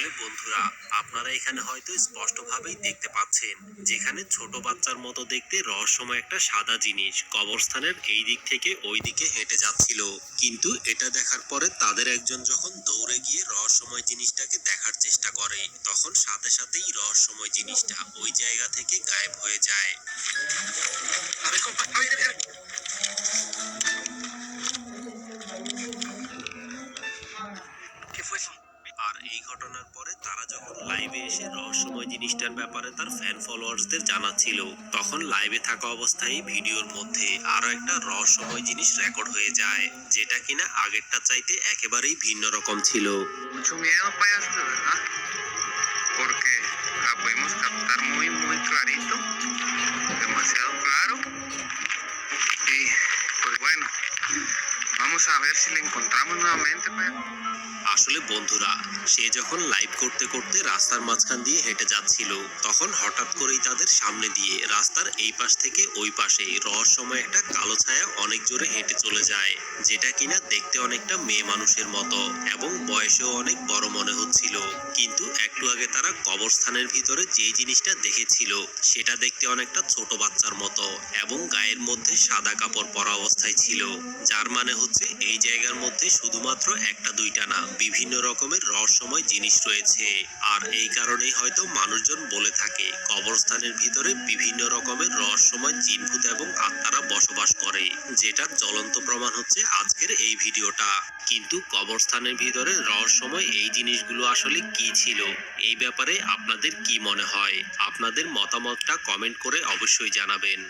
আসলে বন্ধুরা, আপনারা এখানে হয়তো স্পষ্টভাবেই দেখতে পাচ্ছেন, যেখানে ছোট বাচ্চার মতো দেখতে রহস্যময় একটা সাদা জিনিস কবরস্থানের এই দিক থেকে ওই দিকে হেঁটে যাচ্ছিল। কিন্তু এটা দেখার পরে তাদের একজন যখন দৌড়ে গিয়ে রহস্যময় জিনিসটাকে দেখার চেষ্টা করে, তখন সাথে সাথেই রহস্যময় জিনিসটা ওই জায়গা থেকে গায়েব হয়ে যায়। আর এই ঘটনার পরে তারা যখন লাইভে এসে রহস্যময় জিনিসটার ব্যাপারে তার ফ্যান ফলোয়ার্সদের জানাচ্ছিল, তখন লাইভে থাকা অবস্থায় ভিডিওর মধ্যে আরো একটা রহস্যময় জিনিস রেকর্ড হয়ে যায়, যেটা কিনা আগেরটা চাইতে একেবারেই ভিন্ন রকম ছিল। Mucho miedo, payaso, de verdad, porque la pudimos captar muy clarito, demasiado claro. Y pues bueno, vamos a ver si le encontramos nuevamente, payaso. আসলে বন্ধুরা, সে যখন লাইভ করতে করতে রাস্তার মাঝখান দিয়ে হেঁটে যাচ্ছিল, তখন হঠাৎ করেই তাদের সামনে দিয়ে রাস্তার এই পাশ থেকে ওই পাশে রহস্যময় একটা কালো ছায়া অনেক জোরে হেঁটে চলে যায়, যেটা কিনা দেখতে অনেকটা মেয়ে মানুষের মতো এবং বয়সেও অনেক বড় মনে হচ্ছিল। কিন্তু একটু আগে তারা কবরস্থানের ভিতরে যে জিনিসটা দেখেছিল, সেটা দেখতে অনেকটা ছোট বাচ্চার মতো এবং গায়ের মধ্যে সাদা কাপড় পরা অবস্থায় ছিল, যার মানে হচ্ছে এই জায়গার মধ্যে শুধুমাত্র একটা দুইটা না, বিভিন্ন রকমের রহস্যময় জিনিস রয়েছে। আর এই কারণেই হয়তো মানুষজন বলে থাকে কবরস্থানের ভিতরে বিভিন্ন রকমের রহস্যময় জিনভূত এবং আত্মারা বসবাস করে, যেটার জ্বলন্ত প্রমাণ হচ্ছে আজকের এই ভিডিওটা। কিন্তু কবরস্থানের ভিতরে রহস্যময় এই জিনিসগুলো আসলে কি ছিল, এই ব্যাপারে আপনাদের কি মনে হয়? আপনাদের মতামতটা কমেন্ট করে অবশ্যই জানাবেন।